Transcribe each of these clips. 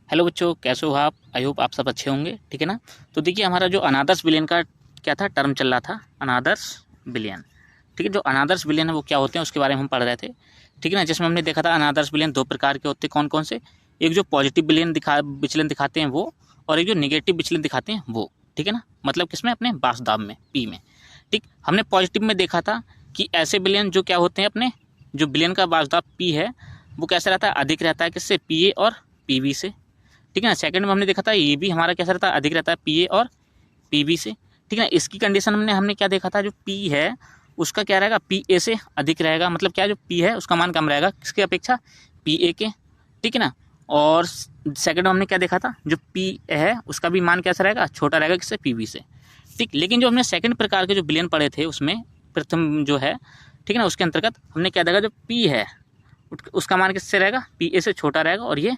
Hello बच्चों, कैसे हो आप? आई होप आप सब अच्छे होंगे। ठीक है ना। तो देखिए, हमारा जो अनादर्स बिलियन का क्या था, टर्म चल रहा था, अनादर्स बिलियन। ठीक है, जो अनादर्स बिलियन है वो क्या होते हैं उसके बारे में हम पढ़ रहे थे। ठीक है ना। जिसमें हमने देखा था अनादर्स बिलियन दो प्रकार के होते हैं। कौन कौन से? एक जो पॉजिटिव बिलियन विचलन दिखाते हैं वो, और एक जो निगेटिव विचलन दिखाते हैं वो। ठीक है ना। मतलब किसमें? अपने बासदाब में, पी में। ठीक, हमने पॉजिटिव में देखा था कि ऐसे बिलियन जो क्या होते हैं, अपने जो बिलियन का बासदाब पी है वो कैसा रहता है, अधिक रहता है। किससे? पी ए और पी वी से। ठीक है ना। सेकंड में हमने देखा था ये भी हमारा कैसा रहता है, अधिक रहता है पी ए और पी बी से। ठीक है ना। इसकी कंडीशन हमने क्या देखा था, जो पी है उसका क्या रहेगा, पी ए से अधिक रहेगा। मतलब क्या, जो पी है उसका मान कम रहेगा किसके अपेक्षा, पी ए के। ठीक है ना। और सेकंड में हमने क्या देखा था, जो पी है उसका भी मान कैसा रहेगा, छोटा रहेगा किससे, पी बी से। ठीक, लेकिन जो हमने सेकंड प्रकार के जो बिलियन पढ़े थे उसमें प्रथम जो है, ठीक है ना, उसके अंतर्गत हमने क्या देखा, जो पी है उसका मान किससे रहेगा, पी ए से छोटा रहेगा, और ये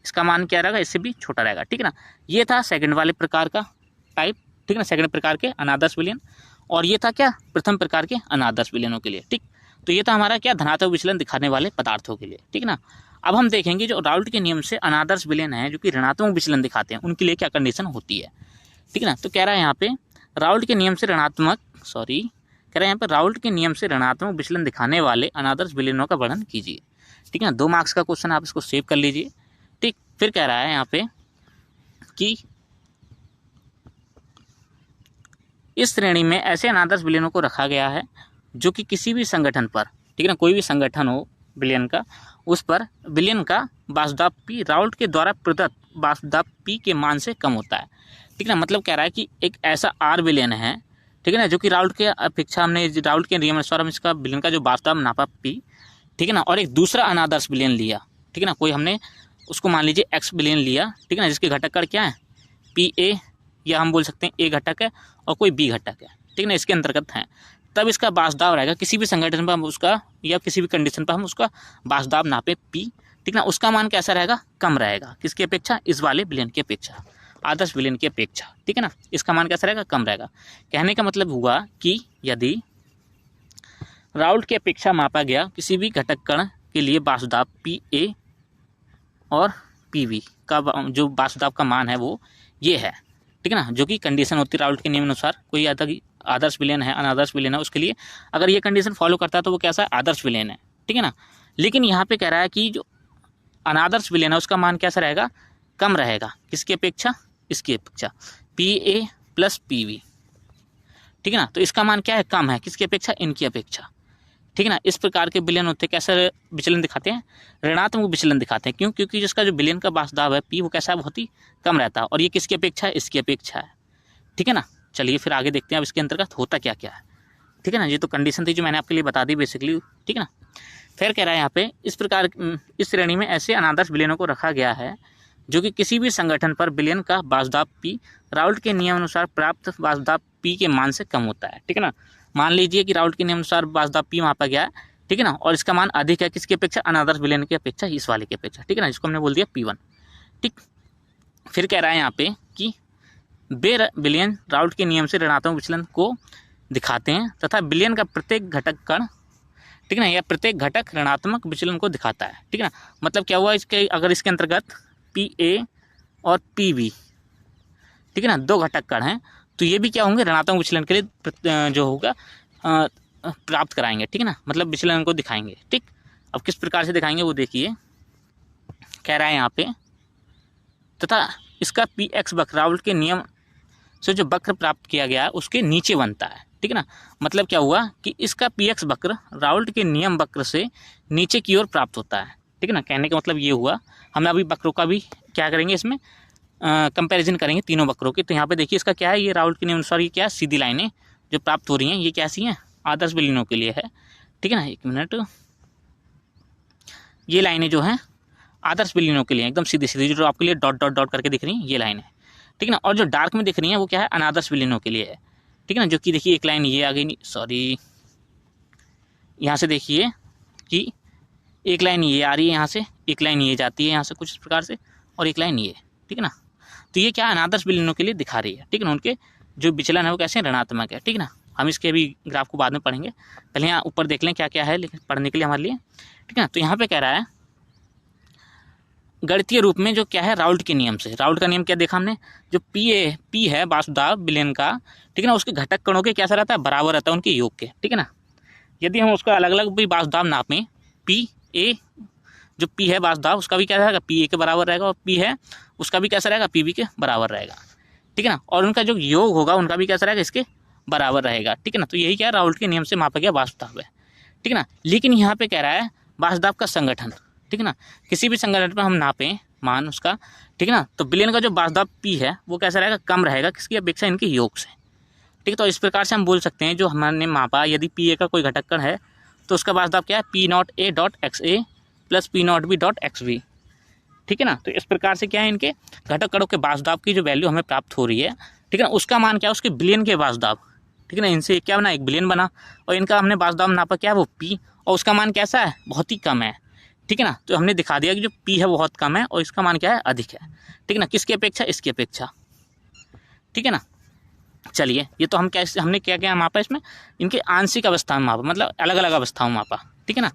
इसका मान क्या रहेगा, इससे भी छोटा रहेगा। ठीक है ना। ये था सेकंड वाले प्रकार का टाइप। ठीक है ना, सेकंड प्रकार के अनादर्श विलयन। और ये था क्या, प्रथम प्रकार के अनादर्श विलयनों के लिए। ठीक, तो ये था हमारा क्या, धनात्मक विचलन दिखाने वाले पदार्थों के लिए। ठीक है ना। अब हम देखेंगे जो राउल्ट के नियम से अनादर्श विलयन है जो कि ऋणात्मक विचलन दिखाते हैं, उनके लिए क्या कंडीशन होती है। ठीक है ना। तो कह रहा है यहाँ पे राउल्ट के नियम से कह रहा है यहाँ पे राउल्ट के नियम से ऋणात्मक विचलन दिखाने वाले अनादर्श विलयनों का वर्णन कीजिए। ठीक है ना। 2 मार्क्स का क्वेश्चन, आप इसको सेव कर लीजिए। ठीक, फिर कह रहा है यहाँ पे कि इस श्रेणी में ऐसे अनादर्श विलयनों को रखा गया है जो कि किसी भी संगठन पर, ठीक है ना, कोई भी संगठन हो विलयन का, उस पर विलयन का बासदाब पी राउल्ट के द्वारा प्रदत्त बासदाब पी के मान से कम होता है। ठीक है ना। मतलब कह रहा है कि एक ऐसा आर विलयन है, ठीक है ना, जो कि राउल्ट के अपेक्षा, हमने राउल्ट के नियम अनुसार हम इसका विलयन का जो बासदाब नापा पी, ठीक है ना, और एक दूसरा अनादर्श विलयन लिया। ठीक है ना, कोई हमने उसको मान लीजिए एक्स विलयन लिया, ठीक है ना, जिसके घटक कण क्या है, पी ए, या हम बोल सकते हैं ए घटक है और कोई बी घटक है। ठीक है ना, इसके अंतर्गत हैं। तब इसका बासदाब रहेगा किसी भी संगठन पर हम उसका, या किसी भी कंडीशन पर हम उसका बासदाब नापे पी, ठीक ना, उसका मान कैसा रहेगा, कम रहेगा। किसकी अपेक्षा, इस वाले विलयन की अपेक्षा, आदर्श विलयन की अपेक्षा। ठीक है ना, इसका मान कैसा रहेगा, कम रहेगा। कहने का मतलब हुआ कि यदि राउल्ट की अपेक्षा मापा गया किसी भी घटक कण के लिए बासदाब पी ए और पी वी का जो बासदाब का मान है वो ये है। ठीक है ना, जो कि कंडीशन होती है राउल्ट के नियम अनुसार, कोई आदर्श विलयन है, अनादर्श विलयन है, उसके लिए अगर ये कंडीशन फॉलो करता है तो वो कैसा है, आदर्श विलयन है। ठीक है ना। लेकिन यहाँ पे कह रहा है कि जो अनादर्श विलयन है उसका मान कैसा रहेगा, कम रहेगा। किसकी अपेक्षा, इसकी अपेक्षा, P A plus P V. ठीक है ना। तो इसका मान क्या है, कम है। किसकी अपेक्षा, इनकी अपेक्षा। ठीक है ना। इस प्रकार के विलयन होते हैं, कैसे विचलन दिखाते हैं, ऋणात्मक विचलन दिखाते हैं। क्यों? क्योंकि जिसका जो विलयन का बासदाब है पी वो कैसा है, बहुत ही कम रहता है। और ये किसकी अपेक्षा है, इसकी अपेक्षा है। ठीक है ना। चलिए फिर आगे देखते हैं अब इसके अंतर्गत होता क्या क्या है। ठीक है ना। ये तो कंडीशन थी जो मैंने आपके लिए बता दी बेसिकली। ठीक है ना। फिर कह रहा है यहाँ पे इस श्रेणी में ऐसे अनादर्श विलयनों को रखा गया है जो कि किसी भी संगठन पर विलयन का बासदाब पी राउल्ट के नियम अनुसार प्राप्त बासदाब पी के मान से कम होता है। ठीक है ना। मान लीजिए कि राउल्ट के नियम अनुसार बासदाब पी मापा गया है, ठीक है ना, और इसका मान अधिक है किसकी अपेक्षा, अनादर्श विलयन की अपेक्षा, इस वाले की अपेक्षा। ठीक है ना, इसको हमने बोल दिया P1। ठीक, फिर कह रहा है यहाँ पे कि बे विलयन राउल्ट के नियम से ऋणात्मक विचलन को दिखाते हैं तथा विलयन का प्रत्येक घटक कण, ठीक है ना, या प्रत्येक घटक ऋणात्मक विचलन को दिखाता है। ठीक है ना। मतलब क्या हुआ, इसके अगर इसके अंतर्गत पी ए और पी बी, ठीक है ना, 2 घटक कण हैं, तो ये भी क्या होंगे, ऋणात्मक विचलन के लिए जो होगा प्राप्त कराएंगे। ठीक है ना, मतलब विचलन को दिखाएंगे। ठीक, अब किस प्रकार से दिखाएंगे वो देखिए। कह रहा है यहाँ पे तथा इसका पी एक्स वक्र राउल्ट के नियम से जो वक्र प्राप्त किया गया है उसके नीचे बनता है। ठीक है ना। मतलब क्या हुआ कि इसका पी एक्स वक्र राउल्ट के नियम वक्र से नीचे की ओर प्राप्त होता है। ठीक है ना। कहने का मतलब ये हुआ, हम अभी वक्रों का भी क्या करेंगे, इसमें कंपैरिजन करेंगे तीनों वक्रों की। तो यहाँ पे देखिए इसका क्या है, ये राउल्ट के नियम अनुसार ये क्या है, सीधी लाइनें जो प्राप्त हो रही हैं ये कैसी हैं, आदर्श विलयनों के लिए है। ठीक है ना, एक मिनट, ये लाइनें जो हैं आदर्श विलयनों के लिए एकदम सीधी सीधी, जो आपके लिए डॉट डॉट डॉट करके दिख रही हैं ये लाइनें। ठीक है ना। और जो डार्क में दिख रही हैं वो क्या है, अनादर्श विलयनों के लिए है। ठीक है ना, जो कि देखिए एक लाइन ये आ गई, सॉरी, यहाँ से देखिए कि एक लाइन ये आ रही है यहाँ से, एक लाइन ये जाती है यहाँ से कुछ इस प्रकार से, और एक लाइन ये। ठीक है ना। तो ये क्या अनादर्श विलयनों के लिए दिखा रही है। ठीक है ना। उनके जो विचलन है वो कैसे, ऋणात्मक है। ठीक है ना। हम इसके भी ग्राफ को बाद में पढ़ेंगे, पहले यहाँ ऊपर देख लें क्या क्या है लेकिन पढ़ने के लिए हमारे लिए। ठीक है ना। तो यहाँ पे कह रहा है गणितीय रूप में जो क्या है राउल्ट के नियम से। राउल्ट का नियम क्या देखा हमने, जो पी है वासुदाब विलयन का, ठीक है ना, उसके घटक कणों के कैसा रहता है, बराबर रहता है उनके योग के, ठीक है ना। यदि हम उसका अलग अलग भी वासुदाब नापें, पी ए जो पी है वासुदाब उसका भी क्या रहेगा, पी ए के बराबर रहेगा, और पी है उसका भी कैसा रहेगा, पी बी के बराबर रहेगा, ठीक है ना। और उनका जो योग होगा उनका भी कैसा रहेगा, इसके बराबर रहेगा, ठीक है ना। तो यही क्या है, राउल्ट के नियम से मापा गया वासुदाब है, ठीक है ना। लेकिन यहाँ पे कह रहा है वासुदाब का संगठन, ठीक है ना, किसी भी संगठन पर हम नापें मान उसका, ठीक है ना, तो विलयन का जो वासुदाब पी है वो कैसा रहेगा, कम रहेगा किसकी अपेक्षा, इनके योग से, ठीक है। तो इस प्रकार से हम बोल सकते हैं जो हमने मापा, यदि पी ए का कोई घटक कण है तो उसका वासुदाब क्या है, P naught A dot x A plus P naught B dot x B, ठीक है ना। तो इस प्रकार से क्या है, इनके घटक कणों के वासुदाब की जो वैल्यू हमें प्राप्त हो रही है, ठीक है ना, उसका मान क्या है, उसके विलयन के वासुदाब, ठीक है ना। इनसे क्या बना, एक विलयन बना, और इनका हमने वासुदाब नापा क्या है, वो पी, और उसका मान कैसा है, बहुत ही कम है, ठीक है ना। तो हमने दिखा दिया कि जो पी है वो बहुत कम है और इसका मान क्या है, अधिक है, ठीक है ना, किसकी अपेक्षा, इसकी अपेक्षा, ठीक है ना। चलिए, ये तो हम कैसे, हमने क्या क्या मापा इसमें, इनके आंशिक अवस्था में मापा, मतलब अलग अलग अवस्थाओं में मापा, ठीक है ना।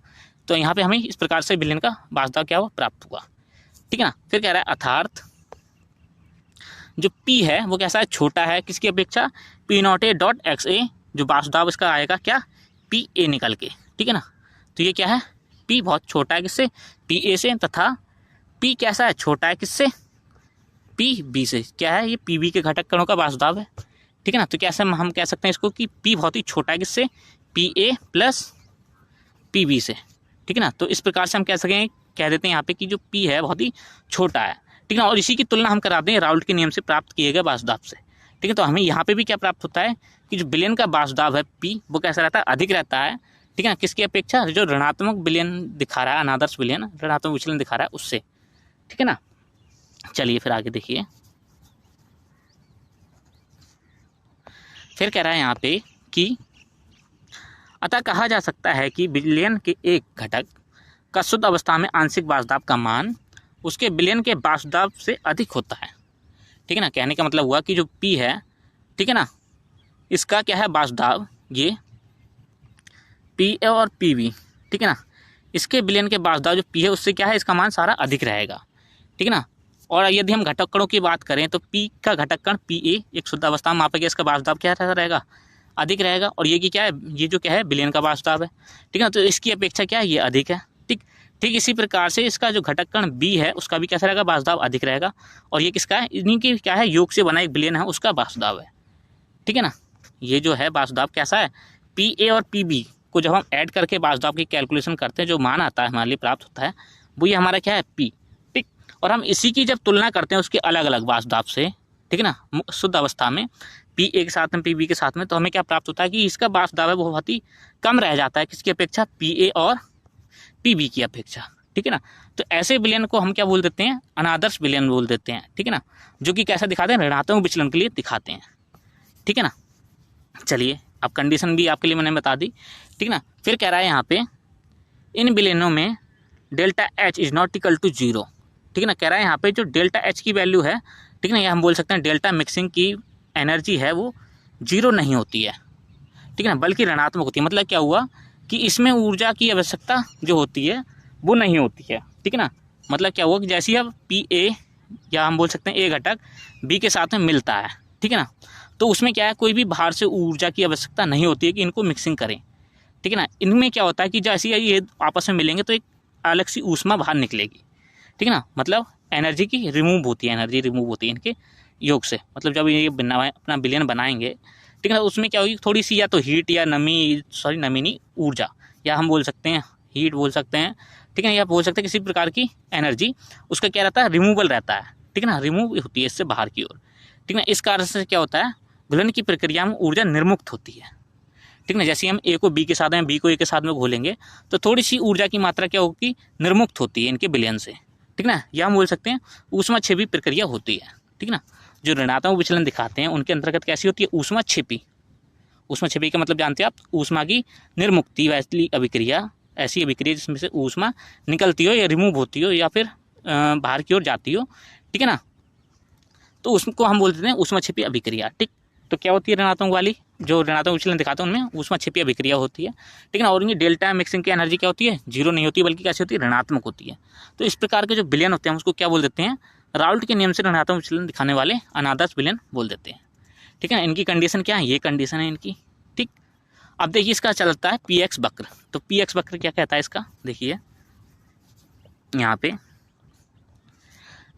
तो यहाँ पे हमें इस प्रकार से विलयन का वासुदाब क्या हुआ, प्राप्त हुआ, ठीक है ना। फिर कह रहा है अर्थात जो पी है वो कैसा है, छोटा है किसकी अपेक्षा, P naught A dot x A, जो वासुदाब इसका आएगा क्या, पी ए निकल के, ठीक है ना। तो ये क्या है, पी बहुत छोटा है किससे, पी ए से, तथा पी कैसा है, छोटा है किससे, पी बी से, क्या है, ये पी बी के घटक कणों का वासुदाब है, ठीक है ना। तो कैसे हम कह सकते हैं इसको कि पी बहुत ही छोटा है किससे, P A plus P B से, ठीक है ना। तो इस प्रकार से हम कह सकें, कह देते हैं यहाँ पे कि जो पी है बहुत ही छोटा है, ठीक है ना। और इसी की तुलना हम कराते हैं राउल्ट के नियम से प्राप्त किए गए वासुदाब से, ठीक है। तो हमें यहाँ पे भी क्या प्राप्त होता है कि जो विलयन का वासुदाब है पी, वो कैसा रहता है, अधिक रहता है, ठीक है ना, किसकी अपेक्षा, जो ऋणात्मक विलयन दिखा रहा है, अनादर्श विलयन ऋणात्मक विचलन दिखा रहा है उससे, ठीक है ना। चलिए फिर आगे देखिए, फिर कह रहा है यहाँ पे कि अतः कहा जा सकता है कि विलयन के एक घटक का शुद्ध अवस्था में आंशिक वासुदाब का मान उसके विलयन के वासुदाब से अधिक होता है, ठीक है ना। कहने का मतलब हुआ कि जो पी है, ठीक है ना, इसका क्या है वासुदाब, ये पी ए और पी बी, ठीक है ना, इसके विलयन के वासुदाब जो पी है उससे क्या है, इसका मान सारा अधिक रहेगा, ठीक है ना। और यदि हम घटक कणों की बात करें तो पी का घटक कण पी ए एक शुद्ध अवस्था में मापा गया, इसका वासुदाब क्या रहेगा, अधिक रहेगा, और ये की क्या है, ये जो क्या है विलयन का वासुदाब है, ठीक है ना। तो इसकी अपेक्षा क्या है, ये अधिक है, ठीक इसी प्रकार से इसका जो घटक कण बी है उसका भी कैसा रहेगा, वासुदाब अधिक रहेगा, और ये किसका है, इन्हीं की क्या है, योग से बना एक विलयन है उसका वासुदाब है, ठीक है ना। ये जो है वासुदाब कैसा है, पी ए और पी बी को जब हम ऐड करके वासुदाब की कैलकुलेशन करते हैं, जो मान आता है हमारे लिए प्राप्त होता है, वो ये हमारा क्या है, पी, ठीक। और हम इसी की जब तुलना करते हैं उसके अलग अलग वासुदाब से, ठीक है ना, शुद्ध अवस्था में पी ए के साथ में पी बी के साथ में, तो हमें क्या प्राप्त होता है कि इसका वासुदाब है वो बहुत ही कम रह जाता है, किसकी अपेक्षा, पी ए और पी बी की अपेक्षा, ठीक है ना। तो ऐसे विलयन को हम क्या बोल देते हैं, अनादर्श विलयन बोल देते हैं, ठीक है ना, जो कि कैसा दिखाते हैं, ऋणात्मक विचलन के लिए दिखाते हैं, ठीक है ना। चलिए, अब कंडीशन भी आपके लिए मैंने बता दी, ठीक है ना। फिर कह रहा है यहाँ पे इन विलयनों में delta H is not equal to zero, ठीक है ना। कह रहा है यहाँ पे जो डेल्टा एच की वैल्यू है, ठीक है ना, या हम बोल सकते हैं डेल्टा मिक्सिंग की एनर्जी है वो जीरो नहीं होती है, ठीक है ना, बल्कि ऋणात्मक होती है। मतलब क्या हुआ कि इसमें ऊर्जा की आवश्यकता जो होती है वो नहीं होती है, ठीक है ना। मतलब क्या हुआ कि जैसे ही अब पी ए, या हम बोल सकते हैं ए घटक बी के साथ में मिलता है, ठीक है ना, तो उसमें क्या है, कोई भी बाहर से ऊर्जा की आवश्यकता नहीं होती है कि इनको मिक्सिंग करें, ठीक है ना। इनमें क्या होता है कि जैसे ये आपस में मिलेंगे तो एक अलग सी ऊष्मा बाहर निकलेगी, ठीक है ना, मतलब एनर्जी की रिमूव होती है, एनर्जी रिमूव होती है इनके योग से। मतलब जब ये अपना विलयन बनाएंगे, ठीक है ना, उसमें क्या होगी, थोड़ी सी या तो हीट या नमी, सॉरी नमी नहीं, ऊर्जा, या हम बोल सकते हैं हीट बोल सकते हैं, ठीक है ना, या बोल सकते हैं किसी प्रकार की एनर्जी, उसका क्या रहता है, रिमूवल रहता है, ठीक है ना, रिमूव होती है इससे बाहर की ओर, ठीक है ना। इस कारण से क्या होता है, घुलन की प्रक्रिया में ऊर्जा निर्मुक्त होती है, ठीक है ना। जैसे हम ए को बी के साथ में, बी को ए के साथ में घोलेंगे तो थोड़ी सी ऊर्जा की मात्रा क्या होगी, निर्मुक्त होती है इनके विलयन से, ठीक ना, या हम बोल सकते हैं ऊष्माक्षेपी प्रक्रिया होती है, ठीक ना। जो ऋणात्मक विचलन दिखाते हैं उनके अंतर्गत कैसी होती है, ऊष्माक्षेपी। ऊष्माक्षेपी का मतलब जानते हैं आप, ऊष्मा की निर्मुक्ति वाली अभिक्रिया, ऐसी अभिक्रिया जिसमें से ऊष्मा निकलती हो या रिमूव होती हो या फिर बाहर की ओर जाती हो, ठीक है ना। तो उसको हम बोल देते हैं ऊष्माक्षेपी अभिक्रिया, ठीक। तो क्या होती है ऋणात्मक वाली, जो ऋणात्मक विचलन दिखाते हैं उनमें ऊष्मा छिपी अभिक्रिया होती है, ठीक है ना। और इनकी डेल्टा मिक्सिंग की एनर्जी क्या होती है, जीरो नहीं होती बल्कि कैसी होती है, ऋणात्मक होती है। तो इस प्रकार के जो विलयन होते हैं उसको क्या बोल देते हैं, राउल्ट के नियम से ऋणात्मक विचलन दिखाने वाले अनादर्श विलयन बोल देते हैं, ठीक है ना। इनकी कंडीशन क्या है, ये कंडीशन है इनकी, ठीक। अब देखिए इसका चलता है पी एक्स वक्र। तो पी एक्स वक्र क्या कहता है इसका, देखिए यहाँ पे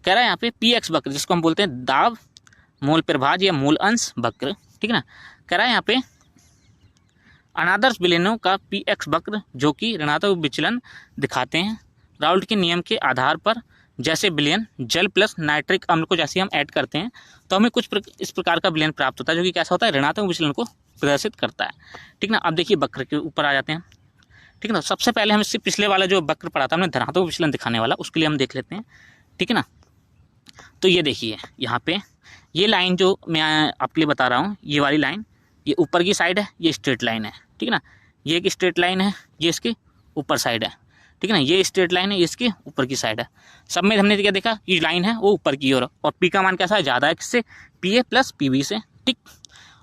कह रहा है, यहाँ पे पी एक्स वक्र जिसको हम बोलते हैं दाब मूल प्रभाज या मूल अंश वक्र, ठीक है ना। कह रहा है यहाँ पे अनादर्श विलयनों का पी एक्स वक्र जो कि ऋणात्मक विचलन दिखाते हैं राउल्ट के नियम के आधार पर, जैसे विलयन जल प्लस नाइट्रिक अम्ल को जैसे हम ऐड करते हैं तो हमें कुछ इस प्रकार का विलयन प्राप्त होता है जो कि कैसा होता है, ऋणात्मक विचलन को प्रदर्शित करता है, ठीक ना। अब देखिए वक्र के ऊपर आ जाते हैं, ठीक है ना। सबसे पहले हम इससे पिछले वाला जो वक्र पढ़ा था हमने धनात्मक विचलन दिखाने वाला, उसके लिए हम देख लेते हैं, ठीक है ना। तो ये देखिए यहाँ पे ये लाइन जो मैं आपके लिए बता रहा हूँ, ये वाली लाइन, ये ऊपर की साइड है, ये स्ट्रेट लाइन है, ठीक है ना। ये एक स्ट्रेट लाइन है, ये इसकी ऊपर साइड है, ठीक है ना। ये स्ट्रेट लाइन है, ये इसकी ऊपर की साइड है। सब में हमने क्या देखा, ये लाइन है वो ऊपर की ओर, और पी का मान कैसा है, ज़्यादा है किससे, P A plus P B से, ठीक।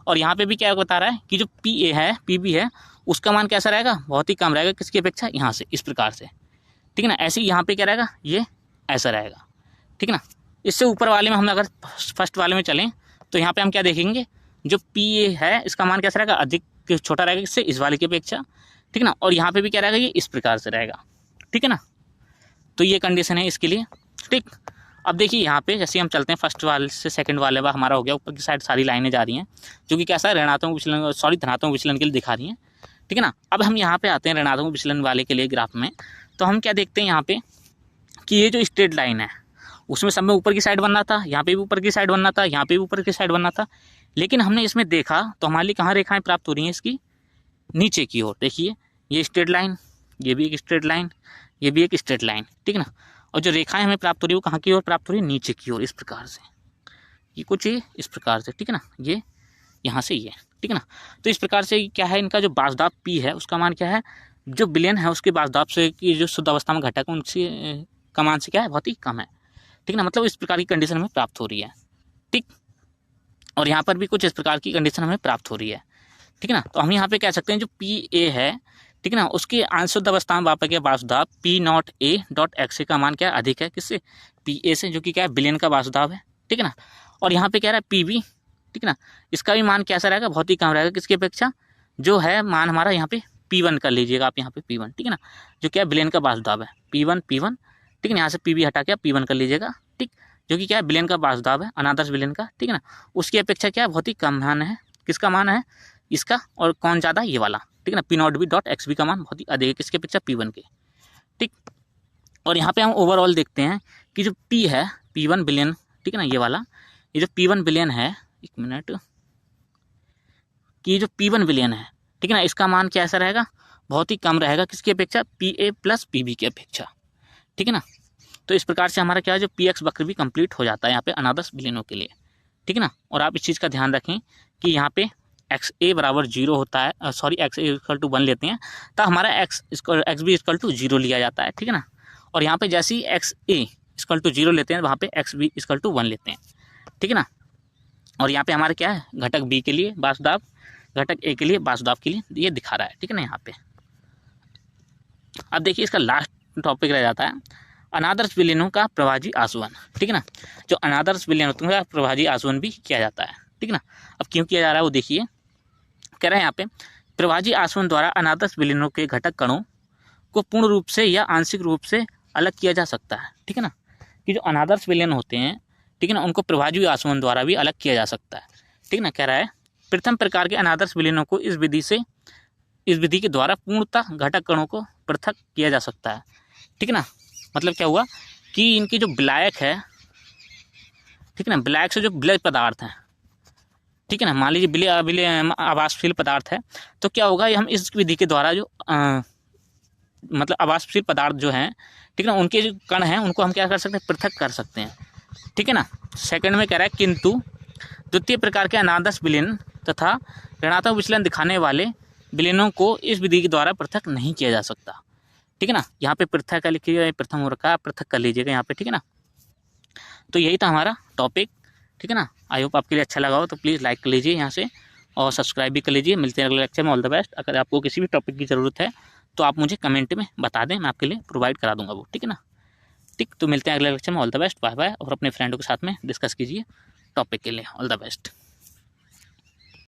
और यहाँ पे भी क्या बता रहा है कि जो पी ए है पी बी है उसका मान कैसा रहेगा, बहुत ही कम रहेगा किसकी अपेक्षा, यहाँ से, इस प्रकार से, ठीक है ना। ऐसे ही यहाँ पे क्या रहेगा, ये ऐसा रहेगा, ठीक है ना। इससे ऊपर वाले में हम अगर फर्स्ट वाले में चलें तो यहाँ पे हम क्या देखेंगे, जो पी ए है इसका मान कैसा रहेगा, अधिक छोटा रहेगा किससे, इस वाले की अपेक्षा, ठीक ना। और यहाँ पे भी क्या रहेगा, ये इस प्रकार से रहेगा, ठीक है ना। तो ये कंडीशन है इसके लिए, ठीक। अब देखिए यहाँ पे जैसे हम चलते हैं फर्स्ट वाले से सेकंड वाले में हमारा हो गया, ऊपर की साइड सारी लाइनें जा रही हैं जो कि कैसा है, ऋणात्मक विचलन, सॉरी धनात्मक विचलन के लिए दिखा रही हैं, ठीक है ना। अब हम यहाँ पे आते हैं ऋणात्मक विचलन वाले के लिए ग्राफ में, तो हम क्या देखते हैं यहाँ पे कि ये जो स्ट्रेट लाइन है उसमें सब में ऊपर की साइड बनना था, यहाँ पे भी ऊपर की साइड बनना था, यहाँ पे भी ऊपर की साइड बनना था, लेकिन हमने इसमें देखा तो हमारे लिए कहाँ रेखाएं प्राप्त हो रही हैं, इसकी नीचे की ओर। देखिए ये स्ट्रेट लाइन, ये भी एक स्ट्रेट लाइन, ये भी एक स्ट्रेट लाइन, ठीक है ना। और जो रेखाएं हमें प्राप्त हो रही है वो कहाँ की ओर प्राप्त हो रही है, नीचे की ओर, इस प्रकार से, ये कुछ ये इस प्रकार से, ठीक है ना, ये यहाँ से ये, ठीक है ना। तो इस प्रकार से क्या है, इनका जो बाजदाब पी है उसका मान क्या है, जो विलयन है उसके बाजदाब से की जो शुद्ध अवस्था में घटक उनसे का मान से क्या है, बहुत ही कम है, ठीक ना। मतलब इस प्रकार की कंडीशन हमें प्राप्त हो रही है, ठीक। और यहाँ पर भी कुछ इस प्रकार की कंडीशन हमें प्राप्त हो रही है, ठीक है ना। तो हम यहाँ पे कह सकते हैं जो पी ए है, ठीक है ना, उसकी आंशुद्ध अवस्था में वापस वासुदाब P naught A dot X का मान क्या अधिक है, किससे, पी ए से, जो कि क्या है विलयन का वासुदाब है, ठीक है ना। और यहाँ पे क्या रहा है पी बी, ठीक है ना, इसका भी मान कैसा रहेगा, बहुत ही कम रहेगा किसकी अपेक्षा, जो है मान हमारा यहाँ पे P1 कर लीजिएगा आप, यहाँ पे P1, ठीक है ना, जो क्या विलयन का वासुदाब है, P1, ठीक है ना। यहाँ से P भी हटा के P1 कर लीजिएगा, ठीक, जो कि क्या है विलयन का वासुदाब है, अनादर्श विलयन का, ठीक है ना। उसकी अपेक्षा क्या है, बहुत ही कम मान है, किसका मान है, इसका। और कौन ज़्यादा, ये वाला, ठीक है ना, P naught B dot x B का मान बहुत ही अधिक है किसकी अपेक्षा, P1 के, ठीक। और यहाँ पे हम ओवरऑल देखते हैं कि जो P है P1 विलयन, ठीक है ना, ये वाला, ये जो P1 विलयन है, एक मिनट, कि जो P1 विलयन है, ठीक है ना, इसका मान कैसा रहेगा, बहुत ही कम रहेगा किसकी अपेक्षा, P A plus P B की अपेक्षा, ठीक है ना। तो इस प्रकार से हमारा क्या है, जो पी एक्स वक्र भी कंप्लीट हो जाता है यहाँ पे अनादर्श विलयनों के लिए, ठीक है ना। और आप इस चीज़ का ध्यान रखें कि यहाँ पे एक्स ए बराबर 0 होता है, sorry x A equal to 1 लेते हैं तो हमारा एक्स बी इक्वल टू 0 लिया जाता है, ठीक है ना। और यहाँ पे जैसे ही एक्स ए इक्वल टू 0 लेते हैं वहाँ पे एक्स बी इक्वल टू 1 लेते हैं, ठीक है ना। और यहाँ पे हमारा क्या है, घटक बी के लिए वासुदाब, घटक ए के लिए वासुदाब के लिए ये दिखा रहा है, ठीक है ना यहाँ पे। अब देखिए इसका लास्ट टॉपिक रह जाता है अनादर्श विलयनों का प्रभाजी आसवन, ठीक है ना। जो अनादर्श विलयन होते हैं उनका प्रभाजी आसवन भी किया जाता है, ठीक है ना। अब क्यों किया जा रहा है वो देखिए, कह रहे हैं यहाँ पे प्रभाजी आसवन द्वारा अनादर्श विलयनों के घटक कणों को पूर्ण रूप से या आंशिक रूप से अलग किया जा सकता है, ठीक है ना। कि जो अनादर्श विलयन होते हैं, ठीक है ना, उनको प्रभाजी आसवन द्वारा भी अलग किया जा सकता है, ठीक है ना। कह रहा है प्रथम प्रकार के अनादर्श विलयनों को इस विधि के द्वारा पूर्णतः घटक कणों को पृथक किया जा सकता है, ठीक है ना। मतलब क्या हुआ कि इनकी जो विलायक है, ठीक है ना, विलायक से जो विलय पदार्थ है, ठीक है ना, मान लीजिए विलय आवासशील पदार्थ है, तो क्या होगा, ये हम इस विधि के द्वारा जो मतलब आवासशील पदार्थ जो हैं, ठीक है ना, उनके जो कण हैं उनको हम क्या कर सकते हैं, पृथक कर सकते हैं, ठीक है ना। सेकंड में कह रहा है किंतु द्वितीय प्रकार के अनादर्श विलयन तथा ऋणात्मक विचलन दिखाने वाले विलयनों को इस विधि के द्वारा पृथक नहीं किया जा सकता, ठीक है ना। यहाँ पे पृथक का लिखिएगा, प्रथम हो रखा है, पृथक कर लीजिएगा यहाँ पे, ठीक है ना। तो यही था हमारा टॉपिक, ठीक है ना। आई होप आपके लिए अच्छा लगा हो, तो प्लीज़ लाइक कर लीजिए यहाँ से और सब्सक्राइब भी कर लीजिए। मिलते हैं अगले लेक्चर में। All the best. अगर आपको किसी भी टॉपिक की ज़रूरत है तो आप मुझे कमेंट में बता दें, मैं आपके लिए प्रोवाइड करा दूंगा वो, ठीक है ना। ठीक, तो मिलते हैं अगले लेक्चर में। All the best, bye bye. और अपने फ्रेंडों के साथ में डिस्कस कीजिए टॉपिक के लिए। All the best.